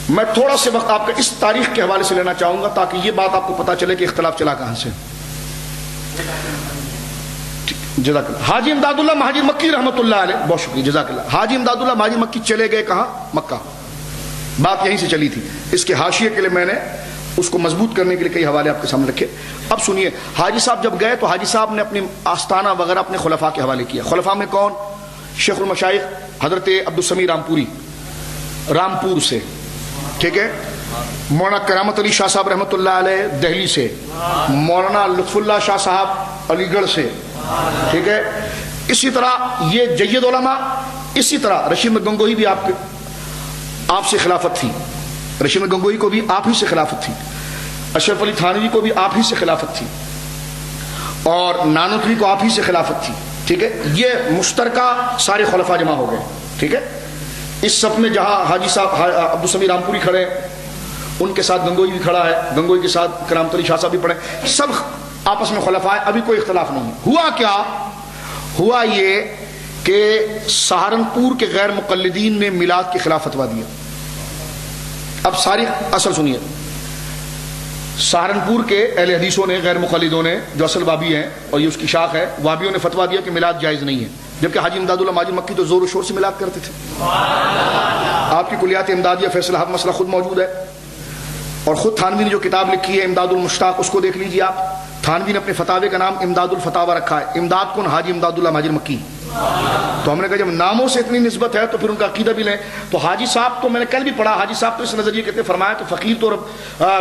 میں تھوڑا سے وقت آپ کا اس تاریخ کے حوالے سے لینا چاہوں گا تاکہ یہ بات آپ کو پتا چلے کہ اختلاف چلا کہاں سے. جزاک اللہ. حاجی امداد اللہ مہاجر مکی رحمۃ اللہ علیہ، بہت شکریہ، جزاک اللہ. حاجی امداد اللہ مہاجر مکی چلے گئے کہاں؟ مکہ. بات یہیں سے چلی تھی. اس کے حاشیے کے لیے میں نے اس کو مضبوط کرنے کے لیے کئی حوالے آپ کے سامنے رکھے. اب سنیے، حاجی صاحب جب گئے تو حاجی صاحب نے اپنی آستانہ وغیرہ اپنے خلفاء کے حوالے کیا. خلفاء میں کون؟ شیخ المشائخ حضرت عبدالسمیع رامپوری، رامپور سے، ٹھیک ہے. مولانا کرامت علی شاہ صاحب رحمۃ اللہ علیہ دہلی سے. مولانا لطف اللہ شاہ صاحب علی گڑھ سے، ٹھیک ہے. اسی طرح یہ جید علماء. اسی طرح رشید احمد گنگوہی بھی آپ سے خلافت تھی. رشید احمد گنگوہی کو بھی آپ ہی سے خلافت تھی. اشرف علی تھانوی کو بھی آپ ہی سے خلافت تھی. اور نانوتوی کو آپ ہی سے خلافت تھی. ٹھیک ہے. یہ مشترکہ سارے خلفاء جمع ہو گئے. ٹھیک ہے. اس صف میں جہاں حاجی صاحب عبدالسمیع رامپوری کھڑے ہیں، ان کے ساتھ گنگوئی بھی کھڑا ہے، گنگوئی کے ساتھ کرامت علی شاہ صاحب بھی پڑے، سب آپس میں خلفاء ہیں. ابھی کوئی اختلاف نہیں. ہوا کیا؟ ہوا یہ کہ سہارنپور کے غیر مقلدین نے میلاد کے خلاف فتویٰ دیا. اب ساری اصل سنیے. سہارنپور کے اہل حدیثوں نے، غیر مقلدوں نے، جو اصل وابی ہیں اور یہ اس کی شاخ ہے، وابیوں نے فتویٰ دیا کہ میلاد جائز نہیں ہے. جبکہ حاجی امداد اللہ مہاجر مکی تو زور و شور سے میلاد کرتے تھے. آپ کی کلیات امدادیہ فیصل حق مسئلہ خود موجود ہے. اور خود تھانوی نے جو کتاب لکھی ہے امداد المشتاق، اس کو دیکھ لیجیے آپ. تھانوی نے اپنے فتاوے کا نام امداد الفتاوی رکھا ہے. امداد کون؟ حاجی امداد اللہ مہاجر مکی. تو ہم نے کہا جب ناموں سے اتنی نسبت ہے تو پھر ان کا عقیدہ بھی لیں. تو حاجی صاحب تو میں نے کل بھی پڑھا، حاجی صاحب تو اس نظریے کہتے فرمایا کہ فقیر تو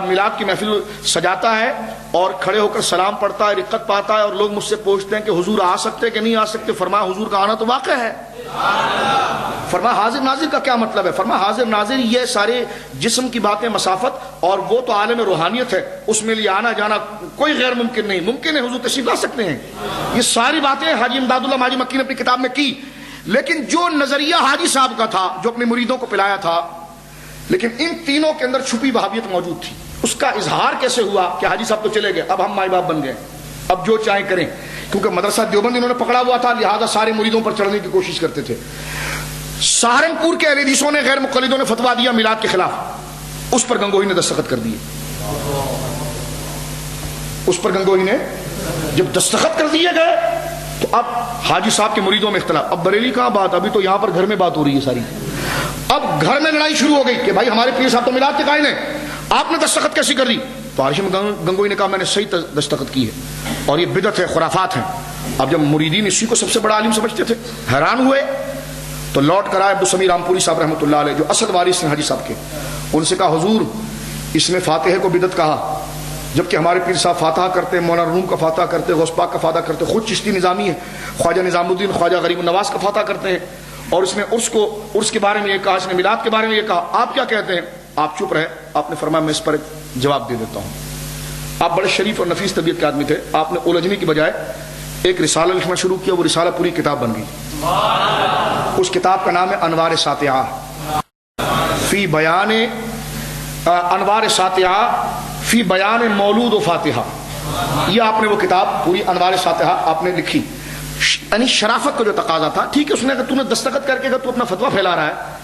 میلاد کی محفل سجاتا ہے اور کھڑے ہو کر سلام پڑھتا ہے، رقت پاتا ہے، اور لوگ مجھ سے پوچھتے ہیں کہ حضور آ سکتے کہ نہیں آ سکتے. فرمایا حضور کا آنا تو واقع ہے. فرمایا حاضر ناظر کا کیا مطلب ہے؟ فرمایا حاضر ناظر یہ سارے جسم کی باتیں مسافت، اور وہ تو عالم روحانیت ہے، اس میں لیے آنا جانا کوئی غیر ممکن نہیں. ممکن ہے، حضور تشریف لا سکتے ہیں. یہ ساری باتیں حاجی امداد اللہ مہاجر مکی نے اپنی کتاب میں کی. لیکن جو نظریہ حاجی صاحب کا تھا، جو اپنے مریدوں کو پلایا تھا، لیکن ان تینوں کے اندر چھپی وہابیت موجود تھی. اس کا اظہار کیسے ہوا کہ حاجی صاحب تو چلے گئے، اب ہم مائی باپ بن گئے، اب جو چاہیں کریں. کیونکہ مدرسہ دیوبند انہوں نے پکڑا ہوا تھا، لہذا سارے مریدوں پر چڑھنے کی کوشش کرتے تھے. سہارنپور کے اہل حدیثوں نے، غیر مقلدوں نے فتویٰ دیا میلاد کے خلاف. اس پر گنگوہی نے دستخط کر دیے. اس پر گنگوہی نے جب دستخط کر دیے گئے تو اب حاجی صاحب کے مریدوں میں اختلاف. اب بریلی کہاں بات، ابھی تو یہاں پر گھر میں بات ہو رہی ہے ساری. اب گھر میں لڑائی شروع ہو گئی کہ بھائی ہمارے پیر صاحب تو میلاد کے قائل ہیں، آپ نے دستخط کیسی کر دی؟ تو حاشی میں گنگوہی نے کہا میں نے صحیح دستخط کی ہے اور یہ بدعت ہے، خرافات ہیں. اب جب مرید اسی کو سب سے بڑا عالم سمجھتے تھے، حیران ہوئے. تو لوٹ کر آئے عبدالسمیع رامپوری صاحب رحمۃ اللہ علیہ، جو اسد وارث ہیں حاجی صاحب کے. ان سے کہا حضور اس نے فاتحہ کو بدعت کہا، جبکہ ہمارے پیر صاحب فاتحہ کرتے، مولانا روم کا فاتحہ کرتے، غوث پاک کا فاتحہ کرتے، خود چشتی نظامی ہے، خواجہ نظام الدین، خواجہ غریب النواز کا فاتحہ کرتے ہیں. اور اس نے عرس کے بارے میں یہ کہا، اس نے میلاد کے بارے میں یہ کہا. آپ کیا کہتے ہیں؟ آپ چپ رہے. آپ نے فرمایا میں اس پر جواب دے دیتا ہوں. آپ بڑے شریف اور نفیس طبیعت کے آدمی تھے. آپ نے الجھنے کی بجائے ایک رسالہ لکھنا شروع کیا. وہ رسالہ پوری کتاب بن گئی. اس کتاب کا نام ہے انوار ساتعہ فی بیان، انوار ساتعہ فی بیان مولود و فاتحہ. یہ آپ نے وہ کتاب پوری انوار ساتعہ آپ نے لکھی. یعنی شرافت کا جو تقاضا تھا، ٹھیک ہے اس نے اگر تم نے دستخط کر کے اگر تو اپنا فتویٰ پھیلا رہا ہے،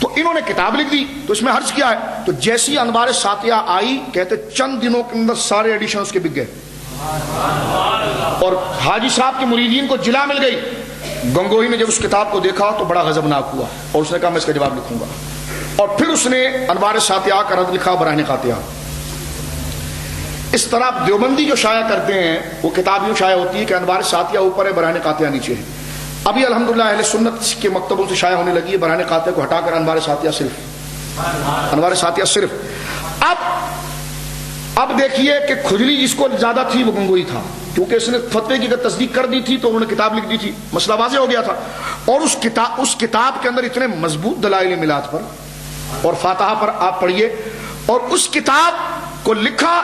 تو انہوں نے کتاب لکھ دی تو اس میں حرج کیا ہے. تو جیسی انوار ساتعہ آئی، کہتے چند دنوں کے اندر سارے ایڈیشن اس کے بک گئے اور حاجی صاحب کے مریدین کو جلا مل گئی. گنگوہی نے جب اس کتاب کو دیکھا تو بڑا غضبناک ہوا اور اس نے کہا میں اس کا جواب لکھوں گا. اور پھر اس نے انوار ساتعہ کا رد لکھا براہین قاطعہ. اس طرح دیوبندی جو شائع کرتے ہیں وہ کتاب یوں شائع ہوتی ہے کہ انوار ساتعہ اوپر ہے، براہین قاطعہ نیچے ہے. ابھی الحمدللہ اہل سنت کے مکتبوں سے شائع ہونے لگی ہے براہین قاطعہ کو ہٹا کر انوار ساتعہ صرف. انوار ساتعہ صرف. اب دیکھیے کہ کھجلی جس کو زیادہ تھی وہ گنگوہی تھا، کیونکہ اس نے فتوے کی اگر تصدیق کر دی تھی تو انہوں نے کتاب لکھ دی تھی، مسئلہ واضح ہو گیا تھا. اور اس کتاب کے اندر اتنے مضبوط دلائل میلاد پر اور فاتحہ پر آپ پڑھیے. اور اس کتاب کو لکھا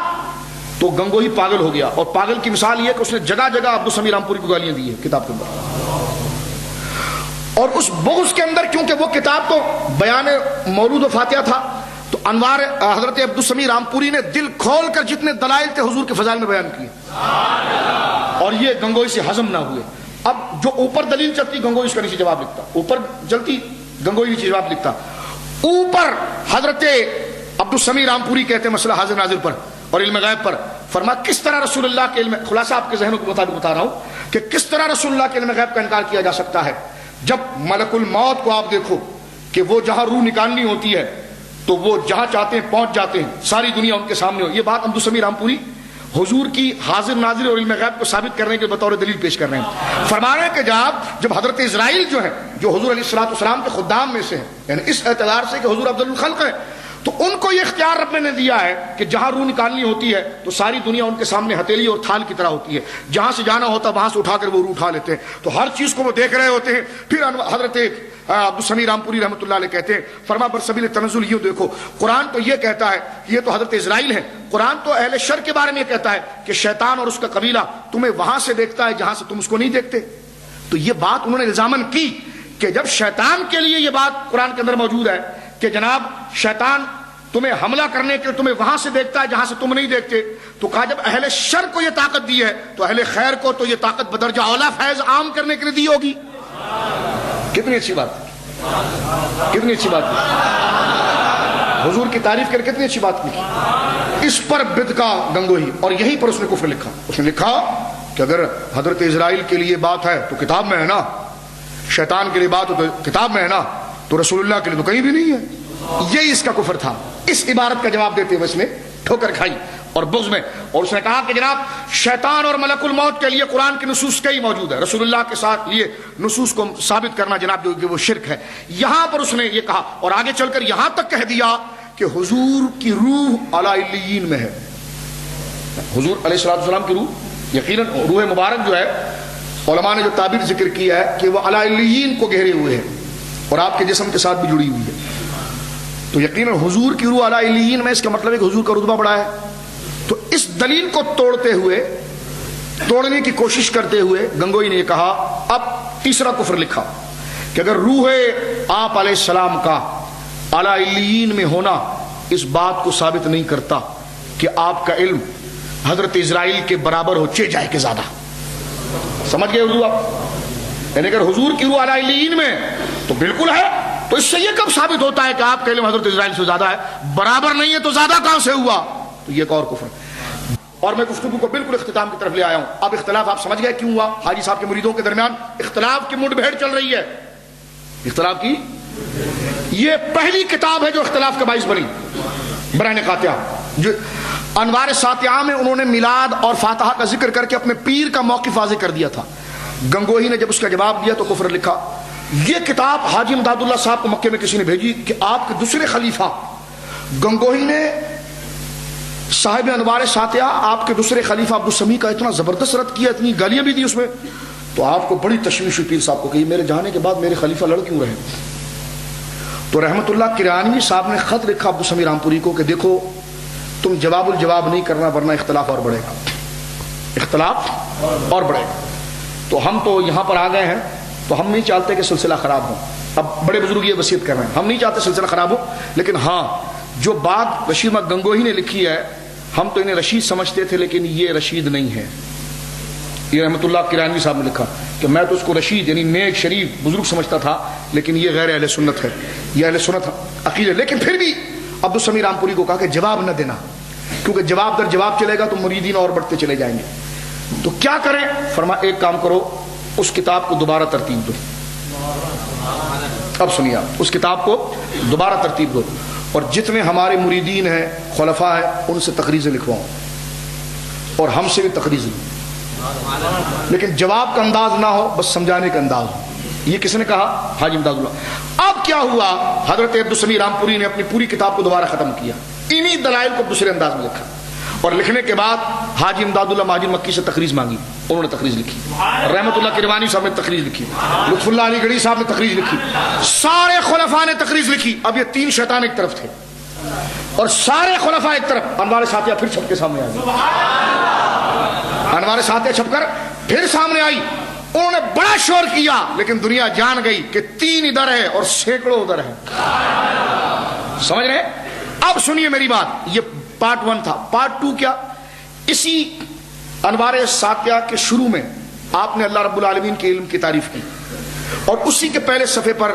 تو گنگوہی پاگل ہو گیا. اور پاگل کی مثال یہ کہ اس نے جگہ جگہ عبدالسمیع رامپوری کو گالیاں دی ہے کتاب کے اندر. اور اس بغض کے اندر کیونکہ وہ کتاب تو بیان مولود و فاتحہ تھا، تو انوار حضرت عبدالسمیع رامپوری نے دل کھول کر جتنے دلائل تھے حضور کے فضائل میں بیان کیے اور یہ گنگوہی سے ہضم نہ ہوئے. اب جو اوپر دلیل چلتی گنگوہی اس کا نیچے جواب لکھتا، اوپر چلتی گنگوہی نیچے جواب لکھتا. اوپر حضرت عبدالسمیع رامپوری کہتے ہیں مسئلہ حاضر ناظر پر اور علم غیب پر، فرما کس طرح رسول اللہ کے علم، خلاصہ آپ کے ذہنوں کے مطابق بتا رہا ہوں کہ کس طرح رسول اللہ کے علم غیب کا انکار کیا جا سکتا ہے جب ملک الموت کو آپ دیکھو کہ وہ جہاں روح نکالنی ہوتی ہے تو وہ جہاں چاہتے ہیں پہنچ جاتے ہیں، ساری دنیا ان کے سامنے ہو. یہ بات عبدالسمیع رامپوری حضور کی حاضر ناظر اور علم غیب کو ثابت کرنے کے بطور دلیل پیش کر رہے ہیں. فرما رہے ہیں کہ جب حضرت اسرائیل جو ہیں، جو حضور علیہ الصلوۃ والسلام کے خدام میں سے ہیں، یعنی اس اعتبار سے کہ حضور افضل الخلق ہے، تو ان کو یہ اختیار رب نے دیا ہے کہ جہاں روح نکالنی ہوتی ہے تو ساری دنیا ان کے سامنے ہتھیلی اور تھال کی طرح ہوتی ہے، جہاں سے جانا ہوتا ہے وہاں سے اٹھا کر وہ روح اٹھا لیتے ہیں، تو ہر چیز کو وہ دیکھ رہے ہوتے ہیں. پھر حضرت عبدالسمیع رامپوری رحمۃ اللہ علیہ کہتے ہیں، فرما برسبیل تنزل یہ دیکھو، قرآن تو یہ کہتا ہے، یہ تو حضرت اسرائیل ہے، قرآن تو اہل شر کے بارے میں یہ کہتا ہے کہ شیطان اور اس کا قبیلہ تمہیں وہاں سے دیکھتا ہے جہاں سے تم اس کو نہیں دیکھتے. تو یہ بات انہوں نے الزاماً کی کہ جب شیطان کے لیے یہ بات قرآن کے اندر موجود ہے کہ جناب شیطان تمہیں حملہ کرنے کے تمہیں وہاں سے دیکھتا ہے جہاں سے تم نہیں دیکھتے، تو کہا جب اہل شر کو یہ طاقت دی ہے تو اہل خیر کو تو یہ طاقت بدرجہ اولا فیض عام کرنے کے لیے دی ہوگی. کتنی اچھی بات، کتنی اچھی بات، حضور کی تعریف کر کتنی اچھی بات کی. اس پر بدع کا گنگوہی، اور یہیں پر اس نے کفر لکھا. اس نے لکھا کہ اگر حضرت اسرائیل کے لیے بات ہے تو کتاب میں ہے نا، شیطان کے لیے بات ہو تو کتاب میں ہے نا، تو رسول اللہ کے لیے تو کہیں بھی نہیں ہے. یہی اس کا کفر تھا. اس عبارت کا جواب دیتے ہوئے اس نے ٹھوکر کھائی اور بغض میں، اور اس نے کہا کہ جناب شیطان اور ملک الموت کے لیے قرآن کی نصوص کئی موجود ہے، رسول اللہ کے ساتھ یہ نصوص کو ثابت کرنا جناب جو کہ وہ شرک ہے. یہاں پر اس نے یہ کہا اور آگے چل کر یہاں تک کہہ دیا کہ حضور کی روح اعلی علیین میں ہے. حضور علیہ الصلوۃ والسلام کی روح، یقیناً روح مبارک جو ہے، علماء نے جو تعبیر ذکر کیا ہے کہ وہ اعلی علیین کو گھیرے ہوئے ہے اور آپ کے جسم کے ساتھ بھی جڑی ہوئی ہے. تو یقیناً حضور کی روح اعلی علیین میں، اس کا مطلب ہے کہ حضور کا رتبہ بڑا ہے. تو اس دلیل کو توڑنے کی کوشش کرتے ہوئے گنگوئی نے یہ کہا. اب تیسرا کفر لکھا کہ اگر روح آپ علیہ السلام کا اعلی علیین میں ہونا اس بات کو ثابت نہیں کرتا کہ آپ کا علم حضرت اسرائیل کے برابر ہو، چہ جائے کہ زیادہ. سمجھ گئے اردو آپ؟ یعنی اگر حضور کی روح اعلی علیین میں تو بالکل ہے، تو اس سے یہ کب ثابت ہوتا ہے کہ آپ کا علم حضرت اسرائیل سے زیادہ ہے؟ برابر نہیں ہے تو زیادہ کہاں سے ہوا؟ تو یہ ایک اور کفر. اور میں گفتگو کو بالکل اختتام کی طرف لے آیا ہوں. اب اختلاف آپ سمجھ گئے کیوں ہوا. حاجی صاحب کے مریدوں کے درمیان اختلاف کی مڈ بھیڑ چل رہی ہے. اختلاف کی یہ پہلی کتاب ہے جو اختلاف کا باعث بنی، برہن قاطعہ. جو انوار ساتیہ میں انہوں نے میلاد اور فاتحہ کا ذکر کر کے اپنے پیر کا موقف واضح کر دیا تھا. گنگوہی نے جب اس کا جواب دیا تو کفر لکھا. یہ کتاب حاجی امداد اللہ صاحب کو مکے میں کسی نے بھیجی کہ آپ کے دوسرے خلیفہ گنگوہی نے صاحب انوار ساتیہ آپ کے دوسرے خلیفہ عبدالسمیع کا اتنا زبردست رد کیا، اتنی گالیاں بھی دی اس میں. تو آپ کو بڑی تشویش ہوئی پیر صاحب کو کہ میرے جانے کے بعد میرے خلیفہ لڑ کیوں رہے. تو رحمت اللہ کرانوی صاحب نے خط لکھا عبدالسمیع رامپوری کو کہ دیکھو تم جواب الجواب نہیں کرنا ورنہ اختلاف اور بڑھے گا، اختلاف اور بڑھے گا. تو ہم تو یہاں پر آ گئے ہیں تو ہم نہیں چاہتے کہ سلسلہ خراب ہو. اب بڑے بزرگ یہ وصیت کر رہے ہیں، ہم نہیں چاہتے سلسلہ خراب ہو، لیکن ہاں جو بات رشید احمد گنگوہی نے لکھی ہے ہم تو انہیں رشید سمجھتے تھے لیکن یہ رشید نہیں ہے. یہ رحمت اللہ کرانوی صاحب نے لکھا کہ میں تو اس کو رشید یعنی نیک شریف بزرگ سمجھتا تھا لیکن یہ غیر اہل سنت ہے، یہ اہل سنت عقیدہ. لیکن پھر بھی عبدالسمیع رامپوری کو کہا کہ جواب نہ دینا، کیونکہ جواب در جواب چلے گا تو مریدین اور بڑھتے چلے جائیں گے. تو کیا کریں؟ فرما ایک کام کرو، اس کتاب کو دوبارہ ترتیب دو. اب سنیے آپ، اس کتاب کو دوبارہ ترتیب دو اور جتنے ہمارے مریدین ہیں خلفاء ہیں ان سے تقریضیں لکھواؤ اور ہم سے بھی تقریض لو، لیکن جواب کا انداز نہ ہو، بس سمجھانے کا انداز ہو. یہ کس نے کہا؟ حاجی امداد اللہ. اب کیا ہوا؟ حضرت عبدالسمیع رامپوری نے اپنی پوری کتاب کو دوبارہ ختم کیا، انہی دلائل کو دوسرے انداز میں لکھا اور لکھنے کے بعد حاجی امداد اللہ مہاجر مکی سے تقریض مانگی، انہوں نے تقریض لکھی. رحمت اللہ کروانی صاحب نے تقریض لکھی، لطف اللہ علی گڑھی صاحب نے تقریض لکھی، سارے خلفاء نے تقریض لکھی. اب یہ تین شیطان ایک طرف تھے اور سارے خلفاء ایک طرف. انوار ساتیہ پھر چھپ کے سامنے آ گئی، انوار ساتیہ چھپ کر پھر سامنے آئی. انہوں نے بڑا شور کیا لیکن دنیا جان گئی کہ تین ادھر ہے اور سینکڑوں ادھر ہے. سمجھ رہے؟ اب سنیے میری بات، یہ پارٹ 1 تھا. پارٹ 2 کیا؟ اسی انوار ساتیہ کے شروع میں آپ نے اللہ رب العالمین کے علم کی تعریف کی اور اسی کے پہلے صفحے پر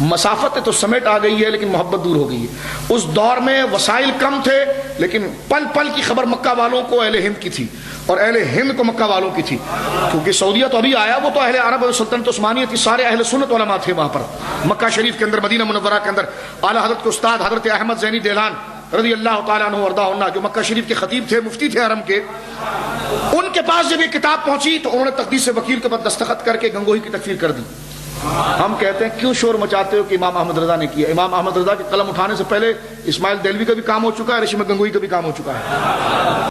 مسافت تو سمیٹ آ گئی ہے لیکن محبت دور ہو گئی ہے. اس دور میں وسائل کم تھے لیکن پل پل کی خبر مکہ والوں کو اہل ہند کی تھی اور اہل ہند کو مکہ والوں کی تھی. کیونکہ سعودیہ تو ابھی آیا, وہ تو اہل عرب اور سلطنت عثمانیہ تھی, سارے اہل سنت علماء تھے وہاں پر مکہ شریف کے اندر, مدینہ منورہ کے اندر. اعلیٰ حضرت کے استاد حضرت احمد زینی دیلان رضی اللہ تعالیٰ عنہ وارضاہ عنہ, جو مکہ شریف کے خطیب تھے, مفتی تھے حرم کے, ان کے پاس جب یہ کتاب پہنچی تو انہوں نے تقدیس وکیل کے بعد دستخط کر کے گنگوہی کی تکفیر کر دی. ہم کہتے ہیں کیوں شور مچاتے ہو کہ امام احمد رضا نے کیا؟ امام احمد رضا کے قلم اٹھانے سے پہلے اسماعیل دہلوی کا بھی کام ہو چکا ہے, رشید گنگوہی کا بھی کام ہو چکا ہے.